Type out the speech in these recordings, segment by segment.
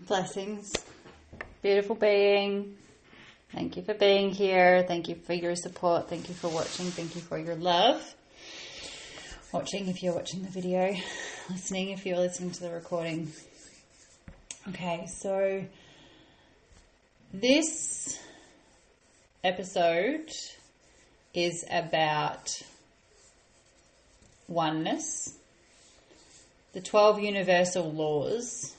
Blessings. Beautiful being. Thank you for being here. Thank you for your support. Thank you for watching. Thank you for your love. Watching if you're watching the video. Listening if you're listening to the recording. Okay, so this episode is about oneness. The 12 universal laws.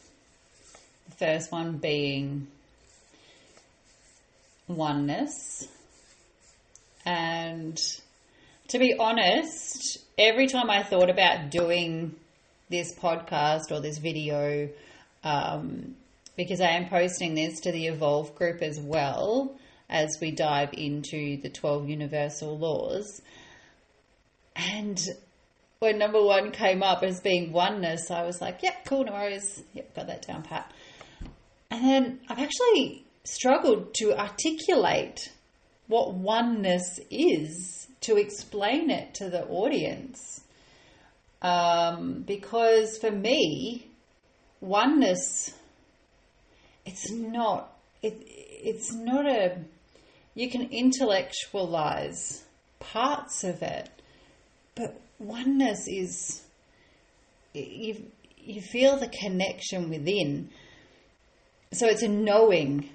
The first one being oneness. And to be honest, every time I thought about doing this podcast or this video, because I am posting this to the Evolve group as well as we dive into the 12 universal laws. And when number one came up as being oneness, I was like, yep, cool, no worries. Yep, got that down pat. And then I've actually struggled to articulate what oneness is, to explain it to the audience. Because for me, oneness, it's not you can intellectualize parts of it, but oneness is, you feel the connection within. So it's a knowing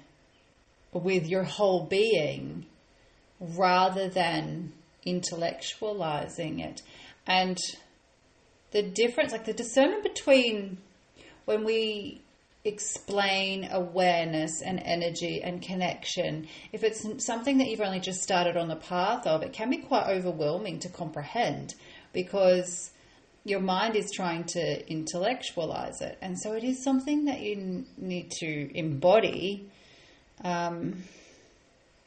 with your whole being rather than intellectualizing it. And the difference, like the discernment between when we explain awareness and energy and connection, if it's something that you've only just started on the path of, it can be quite overwhelming to comprehend because your mind is trying to intellectualize it. And so it is something that you need to embody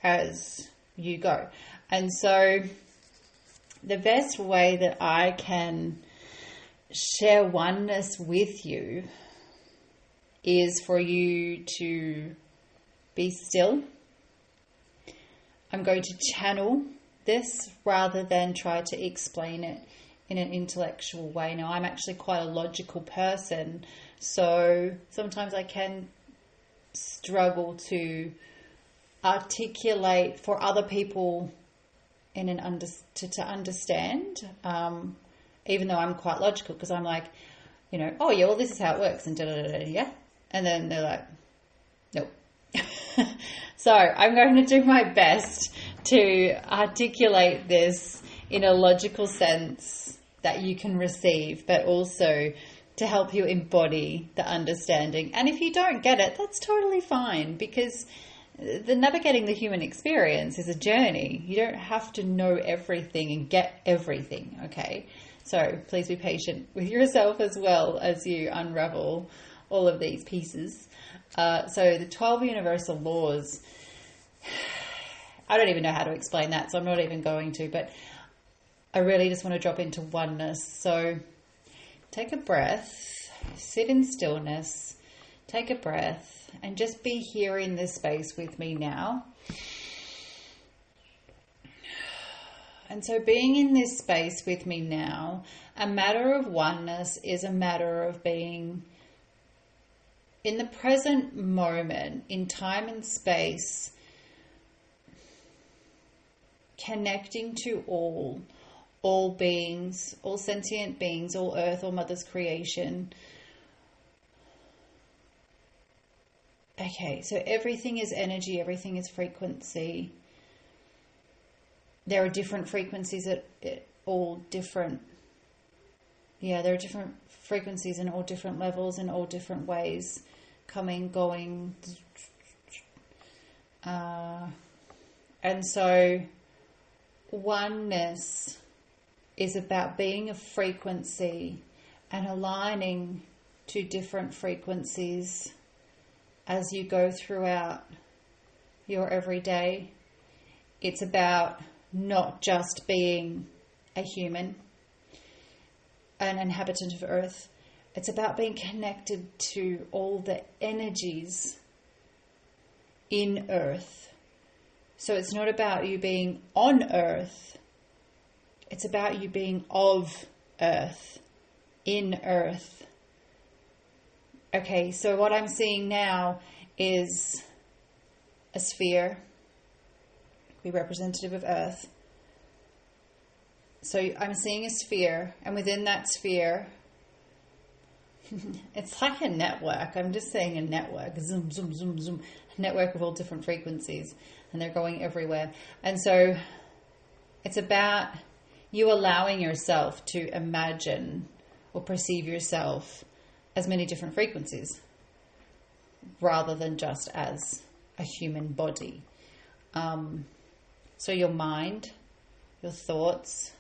as you go. And so the best way that I can share oneness with you is for you to be still. I'm going to channel this rather than try to explain it in an intellectual way. Now, I'm actually quite a logical person, so sometimes I can struggle to articulate for other people in to understand, even though I'm quite logical, because I'm like, oh yeah, well this is how it works, and yeah, and then they're like, nope. So I'm going to do my best to articulate this in a logical sense that you can receive, but also to help you embody the understanding. And if you don't get it, that's totally fine, because the navigating the human experience is a journey. You don't have to know everything and get everything, okay? So please be patient with yourself as well as you unravel all of these pieces. So the 12 universal laws, I don't even know how to explain that, so I'm not even going to, but I really just want to drop into oneness. So take a breath, sit in stillness, take a breath, and just be here in this space with me now. And so being in this space with me now, a matter of oneness is a matter of being in the present moment, in time and space, connecting to all beings, all sentient beings, all earth, all mother's creation. Okay, so everything is energy, everything is frequency. There are different frequencies at all different, there are different frequencies in all different levels, in all different ways, coming, going. And so oneness is about being a frequency and aligning to different frequencies as you go throughout your everyday. It's about not just being a human, an inhabitant of Earth. It's about being connected to all the energies in Earth. So it's not about you being on Earth. It's about you being of Earth, in Earth, okay, so what I'm seeing now is a sphere, be representative of Earth. So I'm seeing a sphere, and within that sphere, it's like a network. I'm just saying a network. Zoom, zoom, zoom, zoom. A network of all different frequencies, and they're going everywhere. And so it's about you allowing yourself to imagine or perceive yourself as many different frequencies rather than just as a human body. So your mind, your thoughts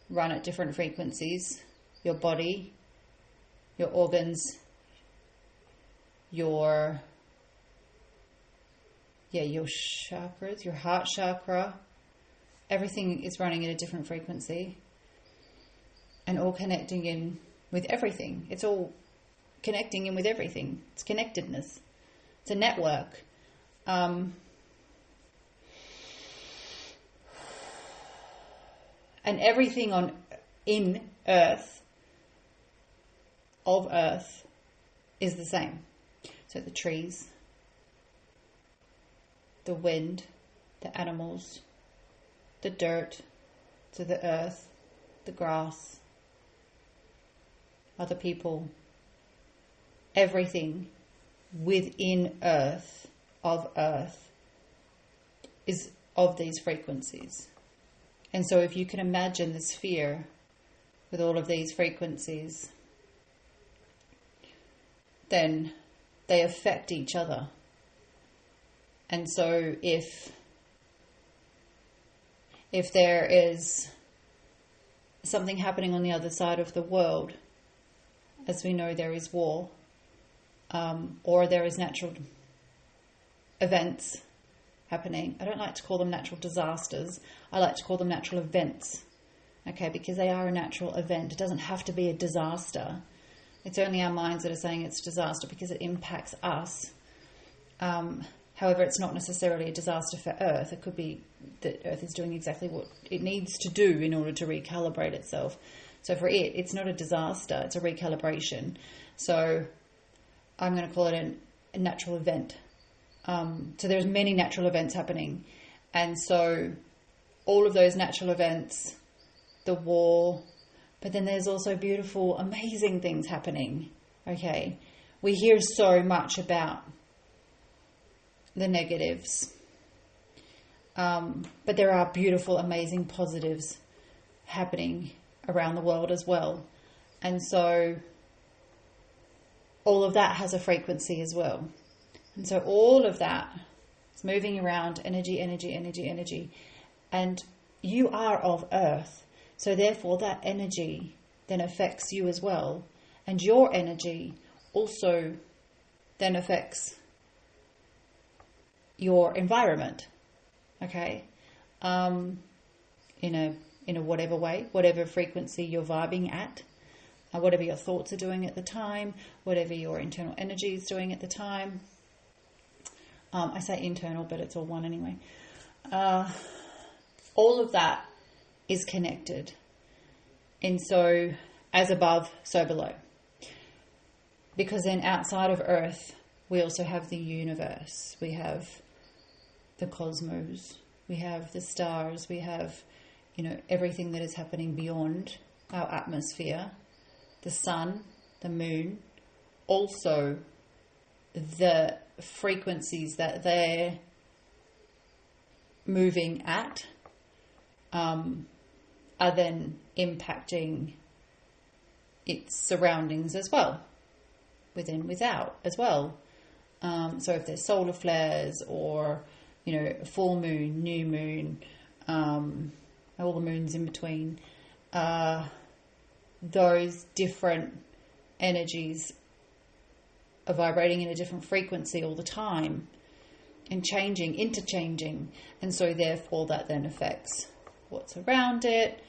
run at different frequencies. Your body, your organs, your chakras, your heart chakra, everything is running at a different frequency and all connecting in with everything. It's all connecting in with everything. It's connectedness. It's a network. And everything in Earth, of Earth, is the same. So the trees, the wind, the animals, the dirt, to the earth, the grass, other people, everything within Earth, of Earth, is of these frequencies. And so if you can imagine the sphere with all of these frequencies, then they affect each other. And so if there is something happening on the other side of the world, as we know there is war, or there is natural events happening. I don't like to call them natural disasters. I like to call them natural events. Okay, because they are a natural event. It doesn't have to be a disaster. It's only our minds that are saying it's disaster because it impacts us. However, it's not necessarily a disaster for Earth. It could be that Earth is doing exactly what it needs to do in order to recalibrate itself. So for it, it's not a disaster, it's a recalibration. So I'm going to call it a natural event. So there's many natural events happening. And so all of those natural events, the war, but then there's also beautiful, amazing things happening. Okay. We hear so much about the negatives. But there are beautiful, amazing positives happening around the world as well. And so all of that has a frequency as well. And so all of that is moving around, energy, energy, energy, energy. And you are of Earth. So therefore that energy then affects you as well. And your energy also then affects your environment. Okay? In a whatever way, whatever frequency you're vibing at, whatever your thoughts are doing at the time, whatever your internal energy is doing at the time. I say internal, but it's all one anyway. All of that is connected. And so, as above, so below. Because then outside of Earth, we also have the universe. We have the cosmos. We have the stars. We have, everything that is happening beyond our atmosphere. The sun, the moon. Also, the frequencies that they're moving at are then impacting its surroundings as well, within, without as well. So if there's solar flares or, full moon, new moon, all the moons in between, those different energies are vibrating in a different frequency all the time and changing, interchanging. And so therefore that then affects what's around it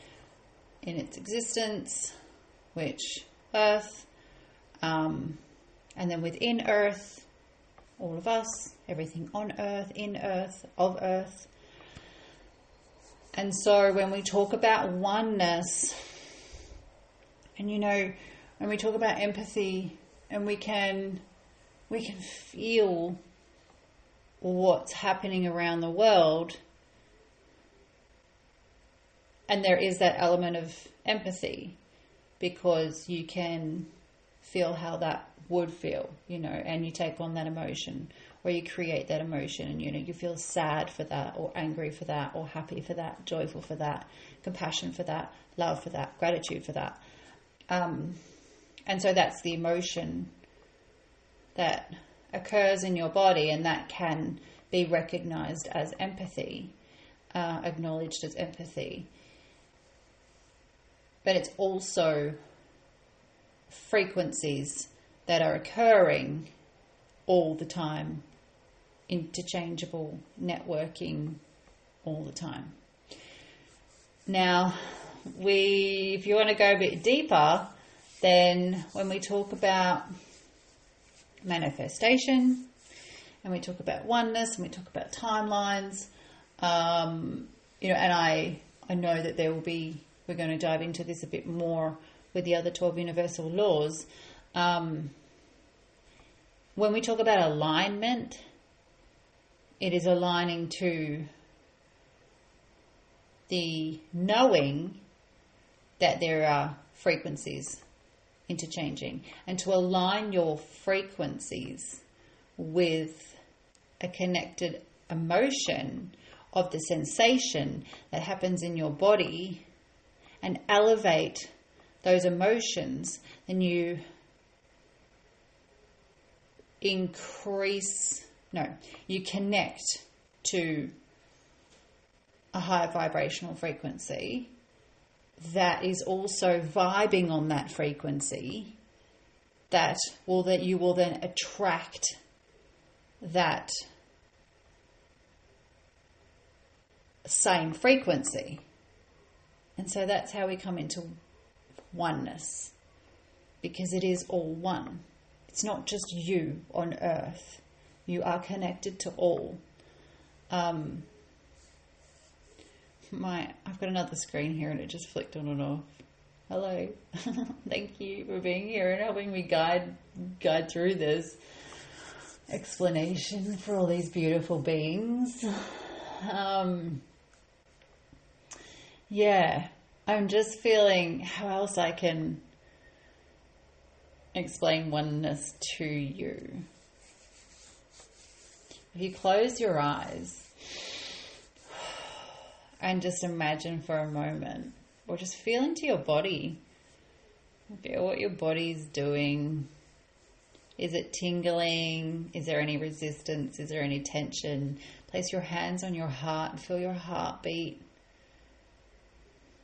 in its existence, which Earth, and then within Earth, all of us, everything on Earth, in Earth, of Earth. And so when we talk about oneness, and when we talk about empathy and we can feel what's happening around the world, and there is that element of empathy, because you can feel how that would feel, and you take on that emotion, or you create that emotion, and you feel sad for that, or angry for that, or happy for that, joyful for that, compassion for that, love for that, gratitude for that. And so that's the emotion that occurs in your body, and that can be recognized as empathy, acknowledged as empathy. But it's also frequencies that are occurring all the time, interchangeable, networking all the time. Now, if you want to go a bit deeper, then when we talk about manifestation, and we talk about oneness, and we talk about timelines, and I know that we're going to dive into this a bit more with the other 12 universal laws. When we talk about alignment, it is aligning to the knowing that there are frequencies interchanging, and to align your frequencies with a connected emotion of the sensation that happens in your body, and elevate those emotions, then you connect to a higher vibrational frequency that is also vibing on that frequency, that you will then attract that same frequency. And so that's how we come into oneness, because it is all one. It's not just you on earth. You are connected to all. I've got another screen here and it just flicked on and off. Hello. Thank you for being here and helping me guide through this explanation for all these beautiful beings. I'm just feeling how else I can explain oneness to you. If you close your eyes and just imagine for a moment, or just feel into your body. Feel what your body's doing. Is it tingling? Is there any resistance? Is there any tension? Place your hands on your heart and feel your heartbeat.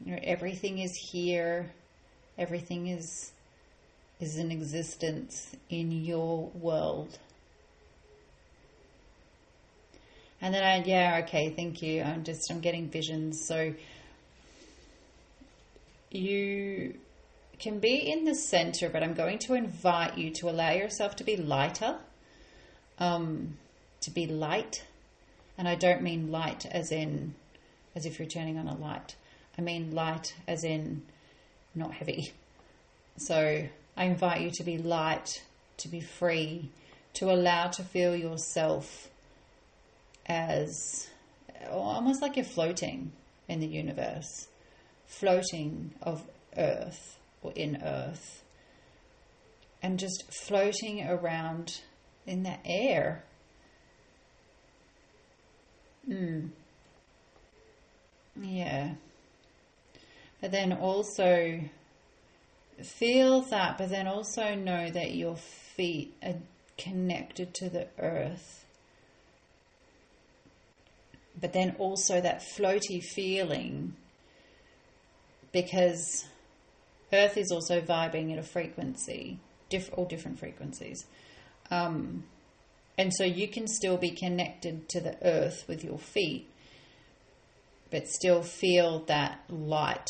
Everything is here. Everything is in existence in your world. And then thank you. I'm getting visions. So you can be in the center, but I'm going to invite you to allow yourself to be lighter, to be light. And I don't mean light as if you're turning on a light. I mean light as in not heavy. So I invite you to be light, to be free, to allow to feel yourself as almost like you're floating in the universe, floating of earth or in earth, and just floating around in the air. Yeah. But then also feel that, but then also know that your feet are connected to the earth. But then also that floaty feeling, because earth is also vibing at a frequency, all different frequencies. And so you can still be connected to the earth with your feet, but still feel that light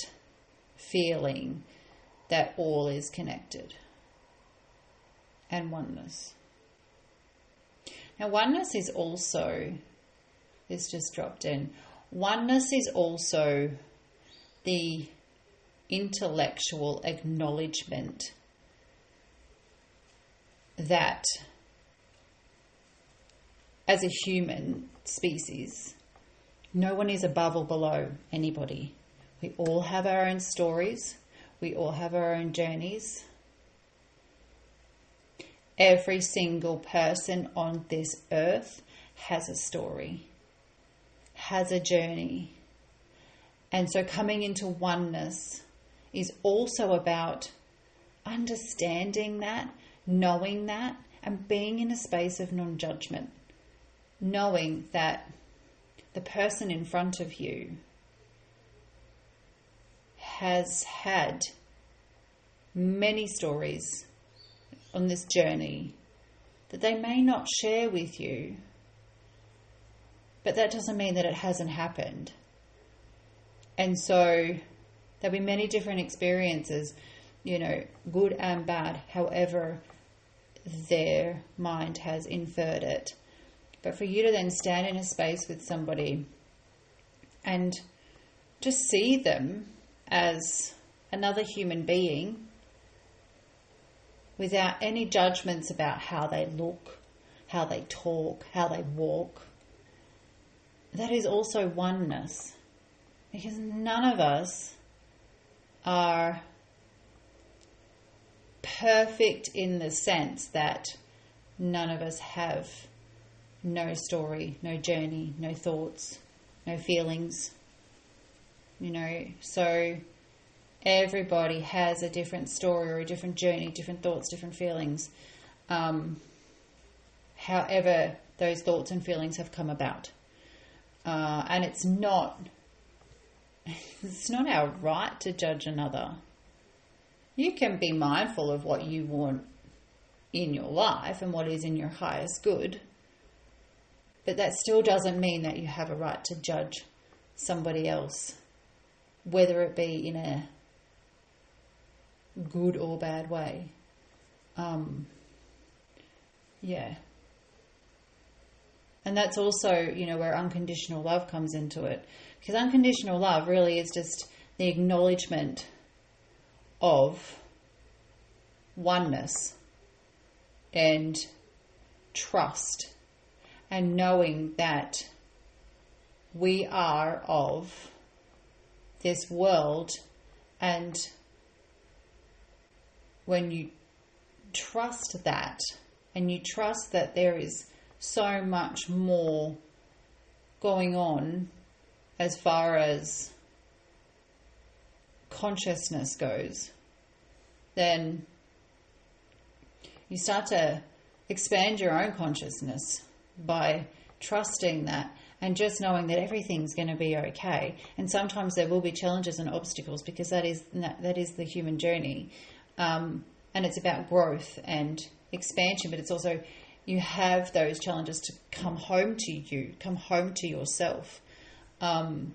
feeling that all is connected. And oneness. Now oneness is also, this just dropped in, oneness is also the intellectual acknowledgement that as a human species, no one is above or below anybody. We all have our own stories. We all have our own journeys. Every single person on this earth has a story, has a journey. And so coming into oneness is also about understanding that, knowing that, and being in a space of non-judgment. Knowing that the person in front of you has had many stories on this journey that they may not share with you, but that doesn't mean that it hasn't happened. And so there'll be many different experiences, good and bad, however their mind has inferred it. But for you to then stand in a space with somebody and just see them as another human being without any judgments about how they look, how they talk, how they walk, that is also oneness. Because none of us are perfect in the sense that none of us have no story, no journey, no thoughts, no feelings. So everybody has a different story or a different journey, different thoughts, different feelings. However those thoughts and feelings have come about. And it's not our right to judge another. You can be mindful of what you want in your life and what is in your highest good, but that still doesn't mean that you have a right to judge somebody else, whether it be in a good or bad way. And that's also, where unconditional love comes into it. Because unconditional love really is just the acknowledgement of oneness and trust and knowing that we are of this world. And when you trust that, and you trust that there is so much more going on as far as consciousness goes, then you start to expand your own consciousness by trusting that and just knowing that everything's going to be okay. And sometimes there will be challenges and obstacles, because that is the human journey. And it's about growth and expansion, but it's also, you have those challenges to come home to you, come home to yourself, and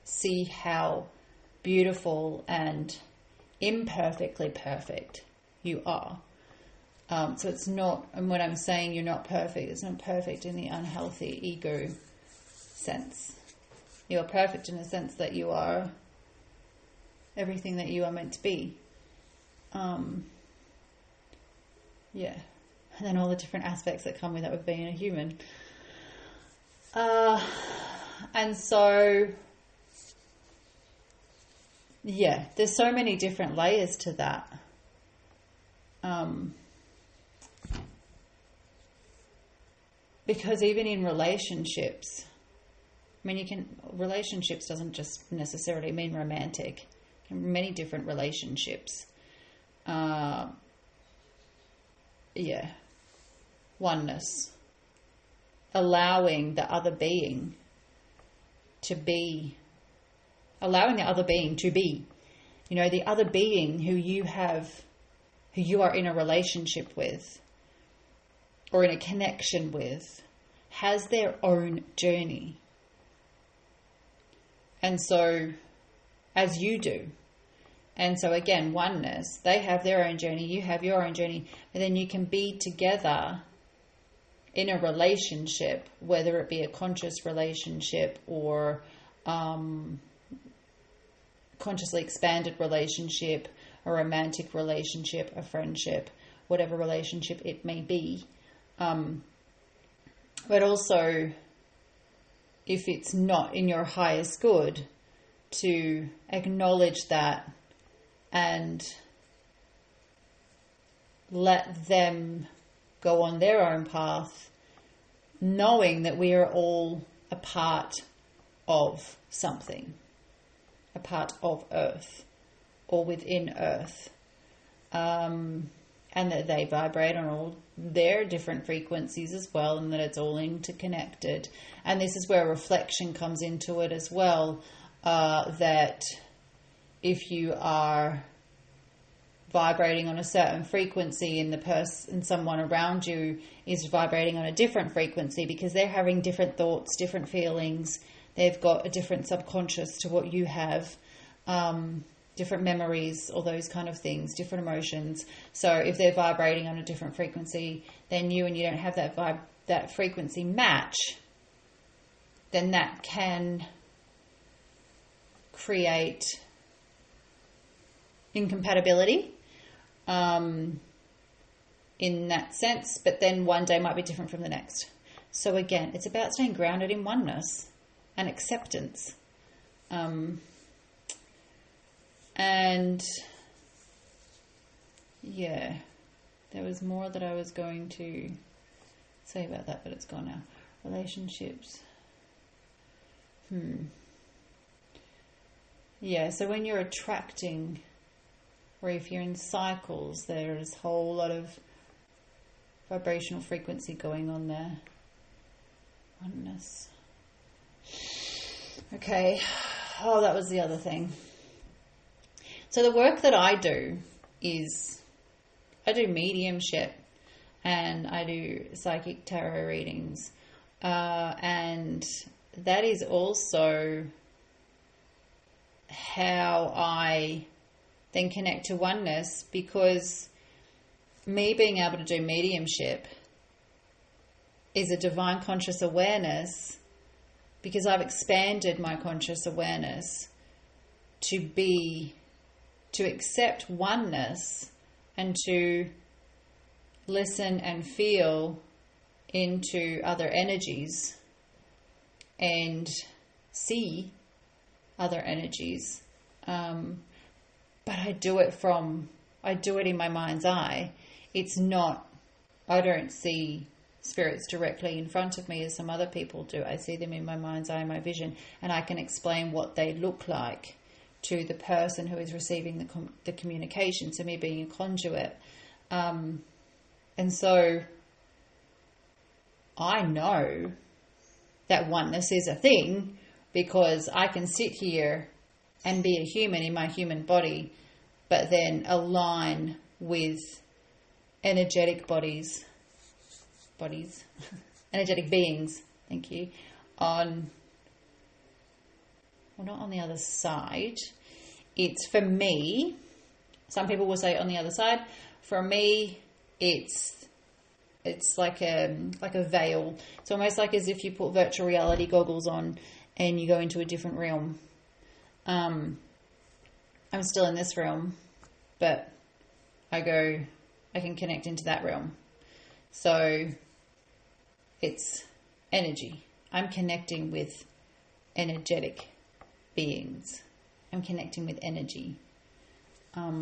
see how beautiful and imperfectly perfect you are. So it's not, and when I'm saying you're not perfect, it's not perfect in the unhealthy ego sense. You are perfect in the sense that you are everything that you are meant to be. And then all the different aspects that come with that with being a human. And so, there's so many different layers to that. Because even in relationships, relationships doesn't just necessarily mean romantic. Many different relationships. Oneness. Allowing the other being to be. Allowing the other being to be. The other being who you are in a relationship with or in a connection with has their own journey. And so, as you do. And so again, oneness, they have their own journey, you have your own journey, but then you can be together in a relationship, whether it be a conscious relationship or consciously expanded relationship, a romantic relationship, a friendship, whatever relationship it may be. But also, if it's not in your highest good, to acknowledge that and let them go on their own path, knowing that we are all a part of something, a part of Earth or within Earth, and that they vibrate on all their different frequencies as well, and that it's all interconnected. And this is where reflection comes into it as well, that if you are vibrating on a certain frequency and the person, someone around you is vibrating on a different frequency, because they're having different thoughts, different feelings, they've got a different subconscious to what you have, different memories, all those kind of things, different emotions. So if they're vibrating on a different frequency than you, and you don't have that frequency match, then that can create incompatibility in that sense, but then one day might be different from the next. So again, it's about staying grounded in oneness and acceptance. And yeah, there was more that I was going to say about that, but it's gone now. Relationships. Yeah, so when you're attracting, or if you're in cycles, there's a whole lot of vibrational frequency going on there. Oneness. Okay. Oh, that was the other thing. So the work that I do is, I do mediumship and I do psychic tarot readings. And that is also how I then connect to oneness, because me being able to do mediumship is a divine conscious awareness, because I've expanded my conscious awareness to accept oneness and to listen and feel into other energies and see other energies. But I do it in my mind's eye. It's not, I don't see spirits directly in front of me as some other people do. I see them in my mind's eye, my vision, and I can explain what they look like to the person who is receiving the communication, so me being a conduit. And so I know that oneness is a thing, because I can sit here and be a human in my human body, but then align with energetic energetic beings, thank you, well, not on the other side. It's, for me, some people will say on the other side. For me, it's like a veil. It's almost like as if you put virtual reality goggles on and you go into a different realm. I'm still in this realm, but I can connect into that realm. So it's energy. I'm connecting with energetic beings. I'm connecting with energy. Or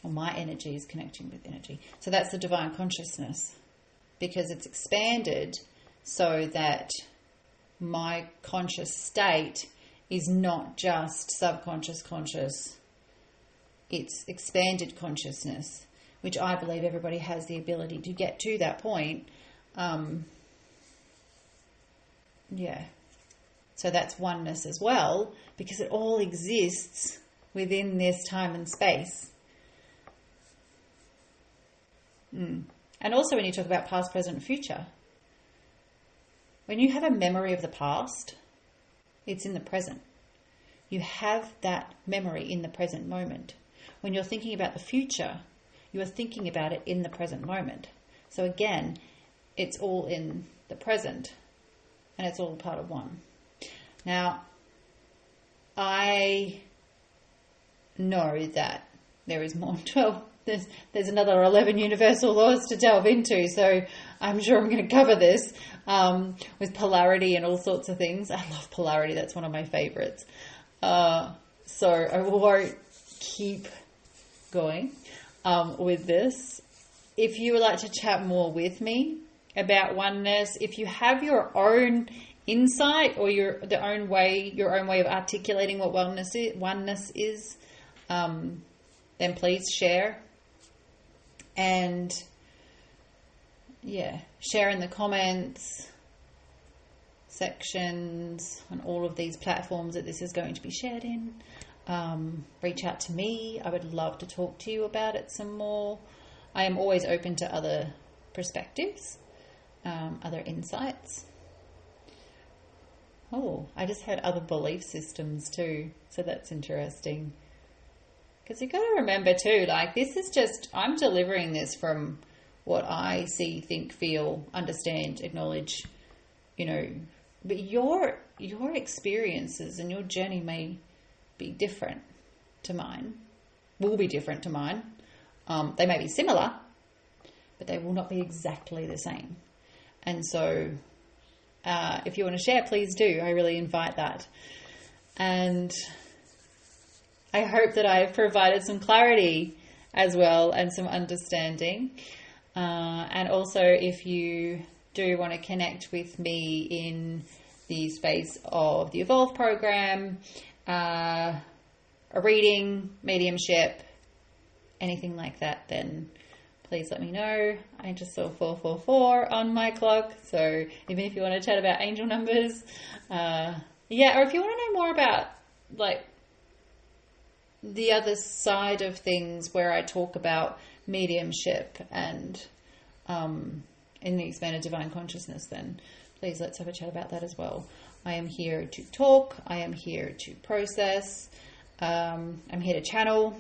my energy is connecting with energy. So that's the divine consciousness, because it's expanded so that my conscious state is not just subconscious conscious. It's expanded consciousness, which I believe everybody has the ability to get to that point. Yeah. So that's oneness as well, because it all exists within this time and space. And also when you talk about past, present, and future, when you have a memory of the past, it's in the present. You have that memory in the present moment. When you're thinking about the future, you are thinking about it in the present moment. So again, it's all in the present, and it's all part of one. Now, I know that there is more. Well, there's another 11 universal laws to delve into, so I'm sure I'm going to cover this with polarity and all sorts of things. I love polarity. That's one of my favorites. So I won't keep going with this. If you would like to chat more with me about oneness, if you have your own insight or your own way of articulating what oneness is, then please share. And yeah, share in the comments sections on all of these platforms that this is going to be shared in. Reach out to me. I would love to talk to you about it some more. I am always open to other perspectives, other insights. Oh, I just had other belief systems too, so that's interesting. Because you've got to remember too, like, this is just, I'm delivering this from what I see, think, feel, understand, acknowledge, but your experiences and your journey may be different to mine, will be different to mine. They may be similar, but they will not be exactly the same. And so if you want to share, please do. I really invite that. And I hope that I've provided some clarity as well and some understanding. And also, if you do want to connect with me in the space of the Evolve program, a reading, mediumship, anything like that, then please let me know. I just saw 444 on my clock. So even if you want to chat about angel numbers, or if you want to know more about like the other side of things where I talk about mediumship and in the expanded divine consciousness, then please let's have a chat about that as well. I am here to talk. I am here to process. I'm here to channel.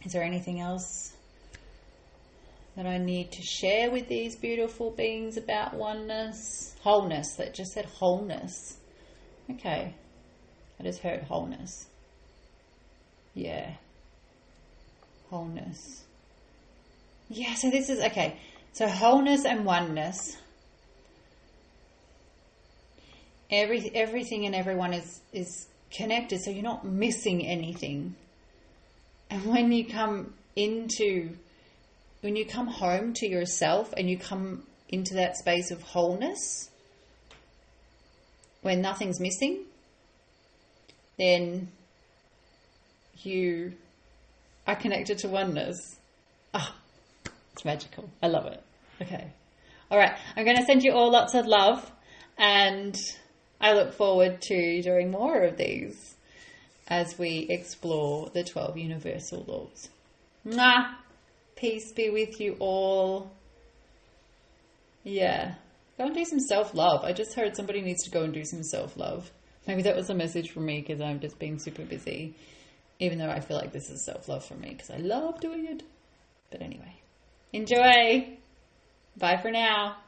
Is there anything else that I need to share with these beautiful beings about oneness? Wholeness. That just said wholeness. Okay. I just heard wholeness. Yeah. Wholeness. Yeah, so this is, okay. So wholeness and oneness. Everything and everyone is connected, so you're not missing anything. And when you come home to yourself and you come into that space of wholeness, when nothing's missing, then you are connected to oneness. It's magical. I love it. Okay. All right. I'm going to send you all lots of love, and I look forward to doing more of these as we explore the 12 universal laws. Mwah! Peace be with you all. Yeah. Go and do some self-love. I just heard somebody needs to go and do some self-love. Maybe that was a message for me because I'm just being super busy, even though I feel like this is self-love for me because I love doing it. But anyway, enjoy. Bye for now.